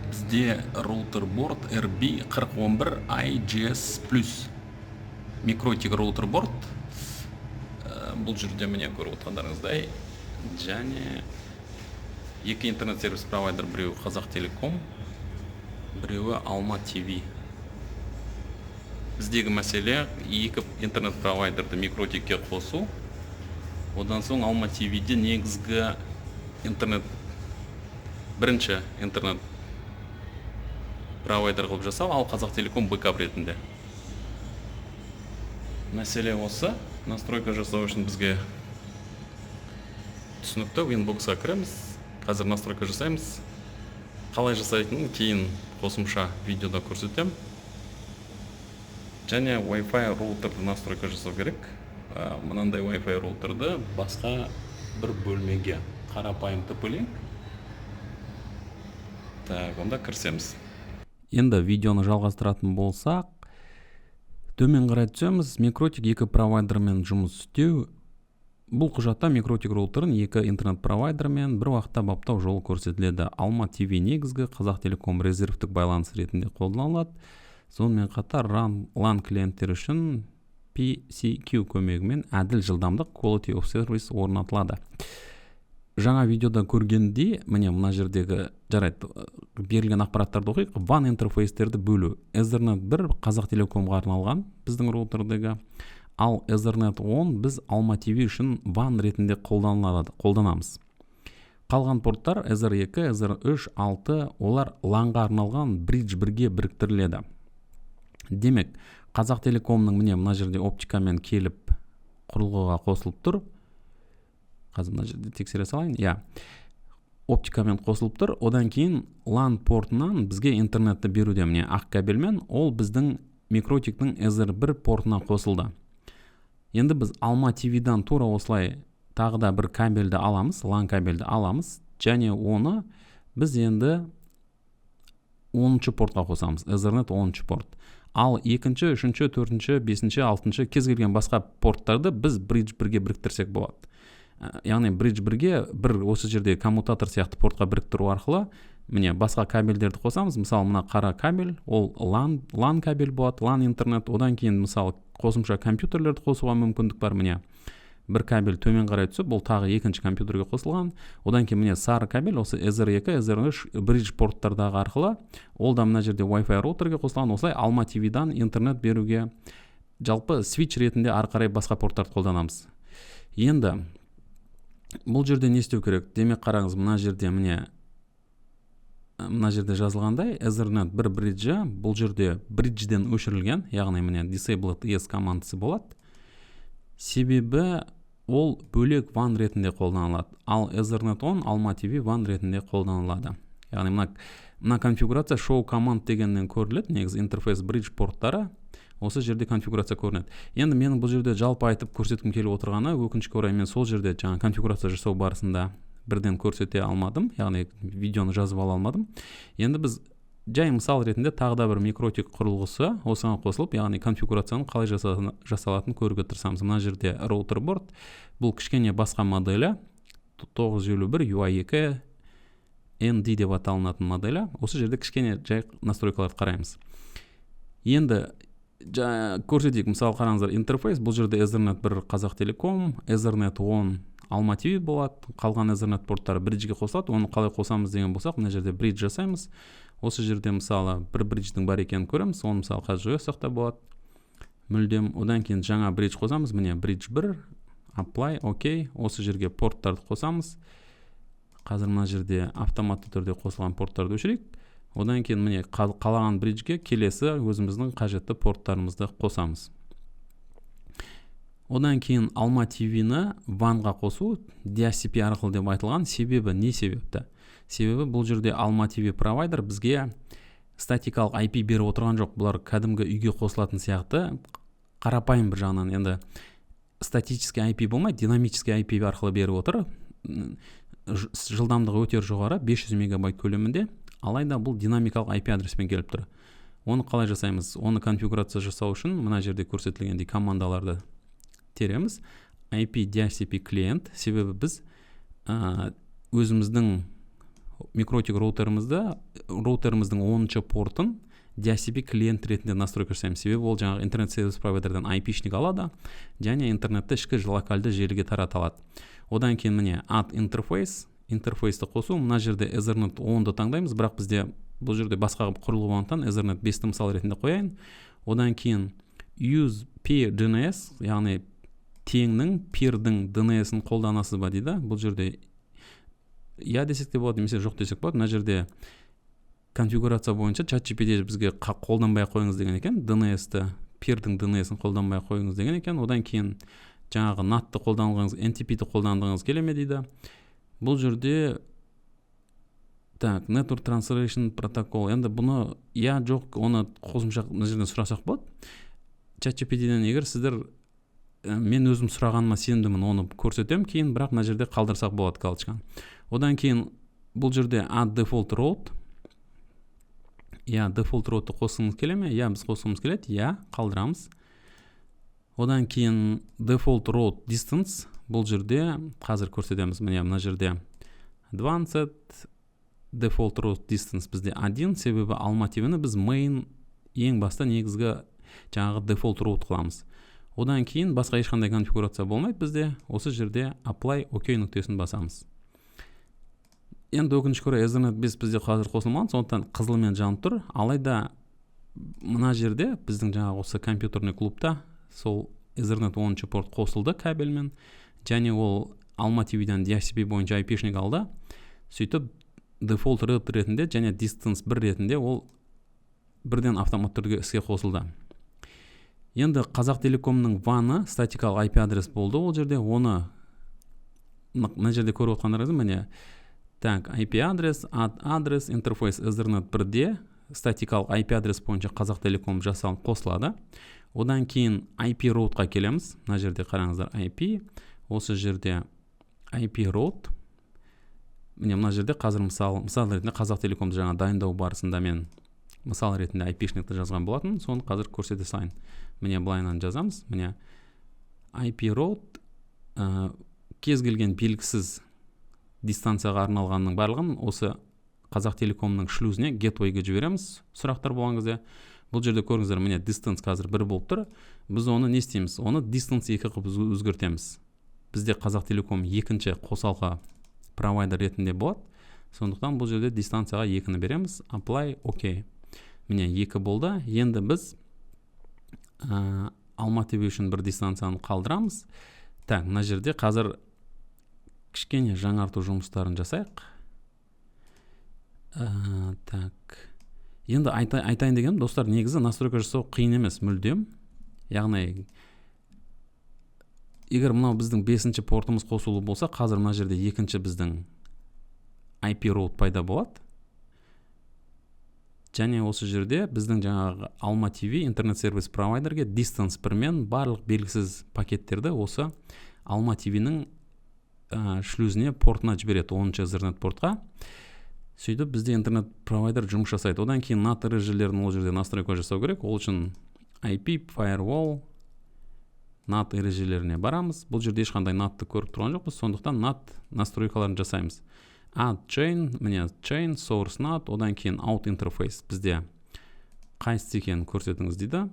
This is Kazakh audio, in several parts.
бізде роутерборд RB4011 IGS+. Микротик роутерборд. Бұл жерде міне көріп отырғандарыңыздай және екі интернет сервис провайдер, біреуі Қазақ Телеком, біреуі Алма ТВ. Біздегі мәселе екі интернет провайдерді микротикке қосу. Одан соң Алма ТВ-де негізгі бірінші интернет провайдер қылып жасау, ал Қазақ Телеком бэкап ретінде. Мәселе осы. Настройка жасау үшін бізге түсінікті. Winbox-ға кіреміз. Қазір настройка жасаймыз. Қалай жасайтынын кейін қосымша видеода көрсетем. Және Wi-Fi роутерді настройка жасау керек. Мынандай Wi-Fi роутерді басқа бір бөлмеге қарапайым TP-Link. Так, онда кірсеміз. Енді видеоны жалғастыратын болсақ, төмен қарай түсеміз. Микротик екі провайдермен жұмыс істеу. Бұл құжатта микротик роутерін екі интернет провайдермен бір уақытта баптау жолы көрсетіледі. Алма ТВ негізгі, Қазақ Телеком резервтік байланыс ретінде қолданылады. Сонымен қатар LAN клиенттер үшін PCQ көмегімен әділ жылдамдық Quality of Service орнатылады. Жаңа видеода көргендей, міне мына жердегі жарайды берілген ақпараттарды оқиық. WAN интерфейстерді бөлу. Ethernet 1 Қазақ Телекомға арналған біздің роутердегі, ал Ethernet 10 біз Алма ТВ үшін WAN ретінде қолданамыз. Қалған порттар Ether 2, Ether 3, 6 олар LAN-ға арналған Bridge 1-ге біріктіріледі. Демек, Қазақ Телекомның міне мына жерде оптикамен келіп құрылғыға қосылып тұр. Қазір мына жерде тексере салайын. Оптикамен қосылып тұр. Одан кейін LAN портынан бізге интернетті беруде міне ақ кабельмен, ол біздің микротиктің Ether 1 портына қосылды. Енді біз Алма ТВ-дан тура осылай тағы да бір кабельді аламыз, LAN кабельді аламыз, және оны біз енді 10-шы портқа қосамыз. Ethernet 10-шы порт. Ал 2-ші, 3-ші, 4-ші, 5-ші, 6-ші кез келген басқа порттарды біз Bridge 1-ге біріктірсек болады. Яғни Bridge 1-ге бір осы жерде коммутатор сияқты портқа біріктіру арқылы міне басқа кабельдерді қосамыз. Мысалы, мына қара кабель, ол LAN кабель болады, LAN интернет. Одан кейін мысалы қосымша компьютерлерді қосуға мүмкіндік бар. Міне бір кабель төмен қарай түсіп, бұл тағы екінші компьютерге қосылған. Одан кейін міне сары кабель, осы Ether 2, Ether 3 Bridge порттардағы арқылы, ол да мына жерде Wi-Fi роутерге қосылған. Осылай Алма ТВ-дан интернет беруге жалпы switch ретінде ары қарай басқа порттарды қолданамыз. Енді бұл жерде не істеу керек? Демек қараңыз, мына жерде жазылғандай Ethernet 1 Bridge, бұл жерде Bridge-ден өшірілген, яғни міне disabled ES командасы болады. Себебі ол бөлек WAN ретінде қолданылады. Ал Ethernet 10 Алма ТВ WAN ретінде қолданылады. Яғни мына конфигурация show command дегеннен көріледі. Негізі интерфейс Bridge порттары осы жерде конфигурация көрінеді. Енді менің бұл жерде жалпы айтып көрсеткім келіп отырғаны, өкінішке орай мен сол жерде жаңа конфигурация жасау барысында бірден көрсете алмадым, яғни видеоны жазып ала алмадым. Енді біз жай мысал ретінде тағы да бір микротик құрылғысы осыған қосылып, яғни конфигурацияның қалай жасалатынын көруге тырысамыз. Мына жерде роутерборд, бұл кішкене басқа моделі, 951 UI2 ND деп аталынатын моделі. Осы жерде кішкене жай настройкаларды қараймыз. Енді көрсетейік, мысалы қараңыздар, интерфейс, бұл жерде Ethernet 1 Қазақ Телеком, Ethernet 10 Алма ТВ болады, қалған Ethernet порттары Bridge-ге қосылады. Оны қалай қосамыз деген болсақ, мына жерде Bridge жасаймыз. Осы жерде мысалы бір Bridge-дің бар екенін көреміз, оны мысалы қазір жойсақ та болады. Мүлдем. Одан кейін жаңа Bridge қосамыз, міне Bridge 1, Apply, OK. Осы жерге порттарды қосамыз. Қазір мына жерде автоматты түрде қосылған порттарды өшірейік. Одан кейін міне қалаған Bridge-ге келесі өзіміздің қажетті порттарымызды қосамыз. Одан кейін Алма ТВ-ні WAN-ға қосу DHCP арқылы деп айтылған. Себебі не себепті? Себебі бұл жерде Алма ТВ провайдер бізге статикалық IP беріп отырған жоқ. Бұлар кәдімгі үйге қосылатын сияқты қарапайым бір жағынан. Енді статический IP болмай, динамический IP арқылы беріп отыр. Жылдамдығы өте жоғары, 500 мегабайт көлемінде. Алайда бұл динамикалық IP адреспен келіп тұр. Оны қалай жасаймыз? Оны конфигурация жасау үшін мына жерде көрсетілгендей командаларды тереміз. IP DHCP клиент, себебі біз өзіміздің микротик роутеріміздің 10-шы портын DHCP клиент ретінде настройка жасаймыз. Себебі ол жаңағы интернет сервис провайдерден IP-шник алады және интернетті ішкі локальды желіге тарата алады. Одан кейін міне add интерфейсті қосу. Мына жерде Ethernet 10-ды таңдаймыз, бірақ бізде бұл жерде басқа құрылғы болғандықтан Ethernet 5-ті мысал ретінде қояйын. Одан кейін use peer DNS, яғни теңнің peerдің DNS-ін қолданасыз ба дейді. Бұл жерде я десек те болады, немесе жоқ десек болады. Мына жерде конфигурация бойынша ChatGPT бізге қолданбай қойыңыз деген екен. DNS-ті, peerдің DNS-ін қолданбай қойыңыз деген екен. Одан кейін жаңағы NAT-ты қолданғыңыз, NTP-ті қолданғыңыз келе ме дейді. Бұл жерде Network Translation Protocol. Енді бұны жоқ, оны қосымша мына жерден сұрасақ болады. ChatGPT-ден егер сіздер мен өзім сұрағаныма сенімдімін, оны көрсетем кейін, бірақ мына жерде қалдырсақ болады галочканы. Одан кейін бұл жерде add default route. Default route қосыңыз келе ме? Біз қосымыз келеді. Қалдырамыз. Одан кейін default route distance. Бұл жерде қазір көрсетеміз. Мына жерде advanced default route distance бізде 1, себебі Alma-TV'ні біз main ең баста негізгі жаңағы default route қыламыз. Одан кейін басқа ешқандай конфигурация болмайды бізде. Осы жерде apply OK нүктесін басамыз. Енді өкінішке орай Ethernet 5 бізде қазір қосылмаған, сондықтан қызылмен жанып тұр. Алайда мына жерде біздің жаңағы осы компьютерный клубта сол Ethernet 10-шы порт қосылды кабельмен, және ол Alma-TV'ден DHCP бойынша IP-шник алды. Сөйтіп default route ретінде және distance 1 ретінде ол бірден автомат түрде іске қосылды. Енді Қазақ Телекомның WAN-ы статикалық IP адрес болды. Ол жерде оны мына жерде көріп отқандарыңыз міне IP адрес, add адрес, интерфейс Ethernet 1-де статикалық IP адрес бойынша Қазақ Телеком жасалып қосылады. Одан кейін IP route-ға келеміз. Мына жерде қараңыздар IP. Осы жерде IP route. Мына жерде қазір мысал ретінде Қазақ Телекомды жаңа дайындау барысында мен мысал ретінде IP-шникті жазған болатын. Соны қазір көрсете салайын. Былайынан жазамыз. IP route кез келген белгісіз дистанцияға арналғанның барлығын осы Қазақ Телекомның шлюзіне gateway-ге жібереміз. Сұрақтар болған кезде бұл жерде көріңіздер, distance қазір 1 болып тұр. Біз оны не істейміз? Оны distance 2 қылып өзгертеміз. Бізде Қазақ Телеком екінші қосалқы провайдер ретінде болады. Сондықтан бұл жерде дистанцияға 2-ні береміз. Apply OK. 2 болды. Енді біз Alma-TV үшін бір дистанцияны қалдырамыз. Мына жерде қазір кішкене жаңарту жұмыстарын жасайық. Енді айтайын дегенім, достар, негізі настройка жасау қиын емес, мүлдем. Яғни егер мынау біздің 5-ші портымыз қосулы болса, қазір мына жерде 2-ші біздің IP route пайда болады. Және осы жерде біздің жаңағы Alma-TV интернет сервис провайдерге distance 1-мен барлық белгісіз пакеттерді осы Alma-TV'нің шлюзіне портына жібереді, 10-шы Ethernet портқа. Сөйтіп бізде интернет провайдер жұмыс жасайды. Одан кейін NAT ережелерін ол жерде настройка жасау керек. Ол үшін IP, firewall, NAT ережелеріне барамыз. Бұл жерде ешқандай NAT-ты көріп тұрған жоқпыз, сондықтан NAT настройкаларын жасаймыз. Add chain, chain, source NAT, одан кейін out interface. Бізде қайсысы екенін көрсетіңіз дейді.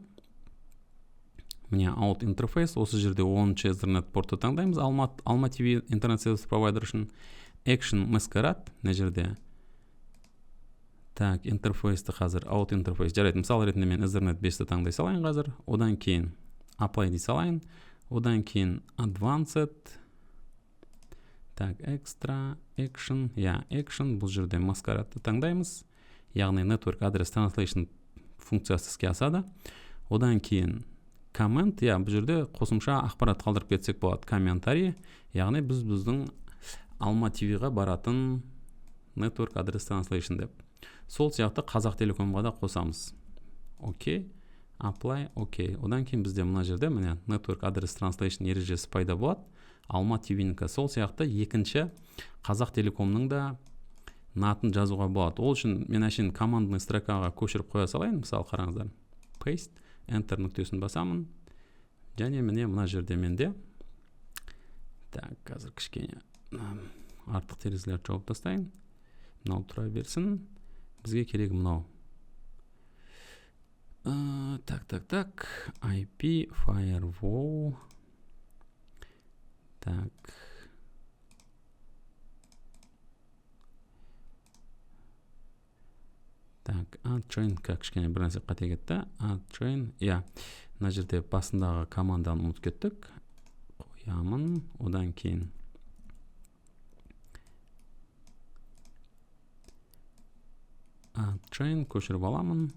Out interface, осы жерде 10-шы Ethernet портты таңдаймыз. Alma-TV интернет сервис провайдер үшін action masquerade, мына жерде интерфейсті қазір out interface жарайды. Мысал ретінде мен Ethernet 5-ті таңдай салайын қазір. Одан кейін apply дей салайын. Одан кейін advanced, extra, action, action, бұл жерде masquerade таңдаймыз. Яғни network address translation функциясы іске асады. Одан кейін comment, бұл жерде қосымша ақпарат қалдырып кетсек болады. Комментарий, яғни біздің Alma-TV-ға баратын network address translation деп. Сол сияқты Қазақ Телекомға да қосамыз. OK, apply, OK. Одан кейін бізде мына жерде network address translation ережесі пайда болады. Alma-TV-нікі сол сияқты екінші Қазақ Телекомның да NAT-ын жазуға болады. Ол үшін мен әшейін командный строкаға көшіріп қоя салайын. Мысалы қараңыздар. Paste, enter нүктесін басамын. Және мына жерде менде қазір кішкене артық терезелерді жауып тастайын. мынау тұра берсін, бізге керек мынау. Так, IP firewall. Так. Так, adtrain, кішкене бір нәрсе қате кетті. Adtrain, мына жерде басындағы команданы ұмытып кеттік. Қоямын, одан кейін adtrain көшіріп аламын.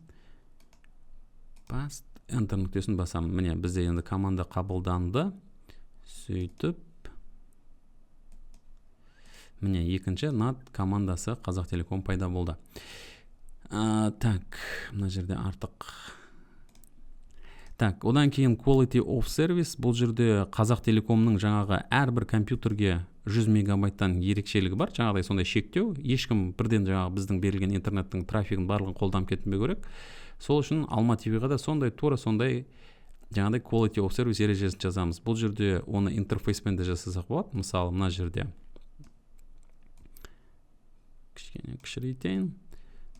Past enter нүктесін басамын. Міне, бізде енді команда қабылданды. Сөйтіп, міне, екінші NAT командасы Қазақтелеком пайда болды. Так, мына жерде артық. Так, одан кейін quality of service. Бұл жерде Қазақтелекомның жаңағы әрбір компьютерге 100 мегабайттан ерекшелігі бар. Жаңағыдай сондай шектеу. Ешкім бірден жаңағы біздің берілген интернеттің трафигін барлығын қолданып кетпеу керек. Сол үшін Alma TV-ға да тура сондай жаңағыдай quality of service ережесін жазамыз. Бұл жерде оны интерфейспен де жасасақ болады. Мысалы, мына жерде кішкене кішірейтейін.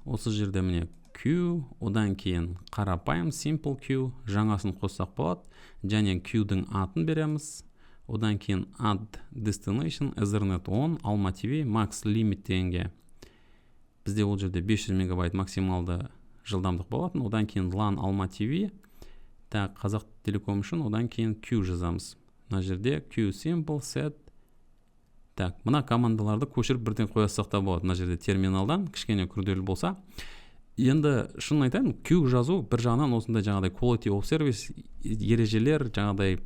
Осы жерде міне Q, одан кейін қарапайым simple Q, жаңасын қоссақ болады. Және Q-дің атын береміз. Одан кейін add destination Ethernet 10 Alma TV max limit дегенге. Бізде ол жерде 500 мегабайт максималды жылдамдық болатын. Одан кейін LAN Alma TV. Так, Қазақтелеком үшін одан кейін Q жазамыз. Мына жерде Q simple set. Так, мына командаларды көшіріп бірден қоясақ та болады. Мына жерде терминалдан кішкене күрделі болса. Енді шын айтайын, Q жазу бір жағынан осындай жаңағыдай quality of service ережелер, жаңағыдай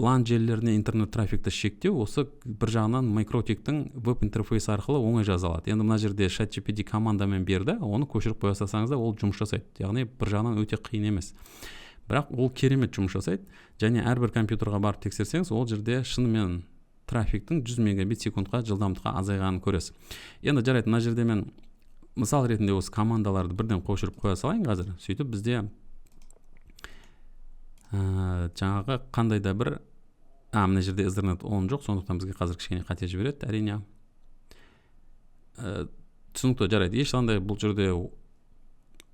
LAN желілеріне интернет трафикті шектеу, осы бір жағынан Microtik-тің веб интерфейс арқылы оңай жазалады. Енді мына жерде ChatGPT командамен берді, оны көшіріп қоясаңыз да ол жұмыс жасайды. Яғни бір жағынан өте қиын емес. Бірақ ол керемет жұмыс жасайды. Және әрбір компьютерға барып тексерсеңіз, ол жерде шынымен трафиктің 100 мегабит секундқа жылдамдыққа азайғанын көресіз. Енді жарайды, мына жерде мен мысал ретінде осы командаларды бірден қосып қоя салайын қазір. Сөйтіп бізде жаңағы қандай да бір мына жерде Ethernet 10 жоқ, сондықтан бізге қазір кішкене қате жібереді, әрине. Түсінікті, жарайды. Ешқандай бұл жерде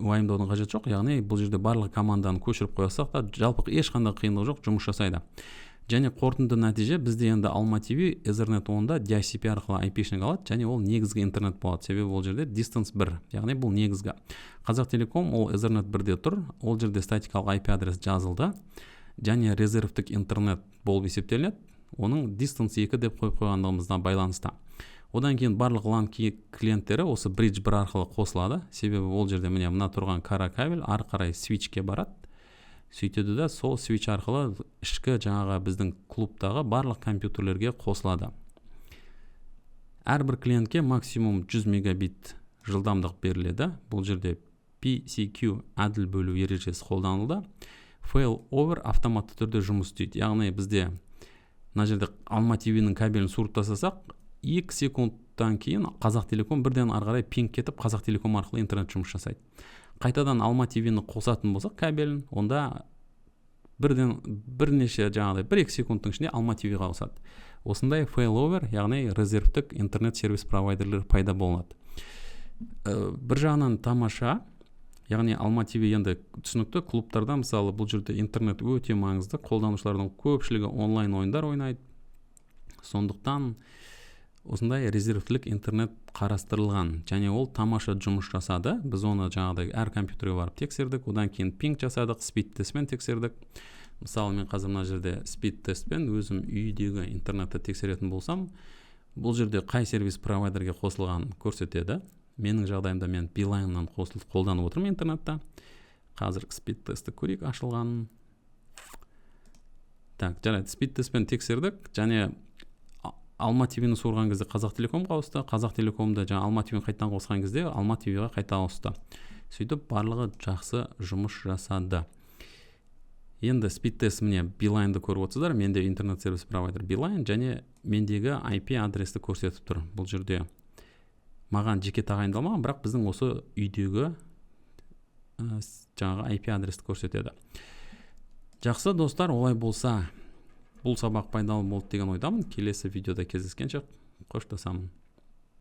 уайымдаудың қажеті жоқ. Яғни бұл жерде барлық команданы көшіріп қойсақ та жалпы ешқандай қиындық жоқ, жұмыс жасайды. Және қорытынды нәтиже бізде енді Alma TV Ethernet 10-да DHCP арқылы IP-шник алады, және ол негізгі интернет болады. Себебі ол жерде distance 1, яғни бұл негізгі. Қазақтелеком ол Ethernet 1-де тұр, ол жерде статикалық IP адрес жазылды, және резервтік интернет болып есептелінеді. Оның distance 2 деп қойып қойғандығымыздан байланысты. Одан кейін барлық LAN клиенттері осы bridge 1 арқылы қосылады. Себебі ол жерде мына тұрған қара кабель ары қарай switchке барады. Сөйтеді да сол switch арқылы ішкі жаңағы біздің клубтағы барлық компьютерлерге қосылады. Әрбір клиентке максимум 100 мегабит жылдамдық беріледі. Бұл жерде PCQ әділ бөлу ережесі қолданылды. Failover автоматты түрде жұмыс істейді. Яғни бізде мына жерде Alma TV-ның кабелін суырып тастасақ, 2 секундтан кейін Қазақтелеком бірден ары қарай пинг кетіп, Қазақтелеком арқылы интернет жұмыс жасайды. Қайтадан Alma TV-ні қосатын болсақ кабелін, онда бірнеше жаңағыдай 1-2 секундтың ішінде Alma TV-ға қосады. Осындай failover, яғни резервтік интернет сервис провайдерлер пайда болады. Бір жағынан тамаша, яғни Alma TV енді түсінікті, клубтарда мысалы бұл жерде интернет өте маңызды, қолданушылардың көпшілігі онлайн ойындар ойнайды. Сондықтан осындай резервтілік интернет қарастырылған, және ол тамаша жұмыс жасады. Біз оны жаңағыдай әр компьютерге барып тексердік, одан кейін пинг жасадық, спид тестпен тексердік. Мысалы, мен қазір мына жерде спид тестпен өзім үйдегі интернетті тексеретін болсам, бұл жерде қай сервис провайдерге қосылғанын көрсетеді. Менің жағдайымда мен Beeline-нан қолданып отырмын интернетті. Қазір спид тесті көрейік ашылғанын. Так, жарайды, спид тестпен тексердік, және Alma TV-ні суырған кезде Қазақтелекомға ауысты, Қазақтелекомда Alma TV-ні қайтадан қосқан кезде Alma TV-ға қайта ауысты. Сөйтіп барлығы жақсы жұмыс жасады. Енді спид тест міне Beeline-ді көріп отырсыздар. Менде интернет сервис провайдер Beeline, және мендегі IP адресті көрсетіп тұр. Бұл жерде маған жеке тағайындалмаған, бірақ біздің осы үйдегі жаңағы IP адресті көрсетеді. Жақсы достар, олай болса бұл сабақ пайдалы болды деген ойдамын. Келесі видеода кездескенше қоштасамын.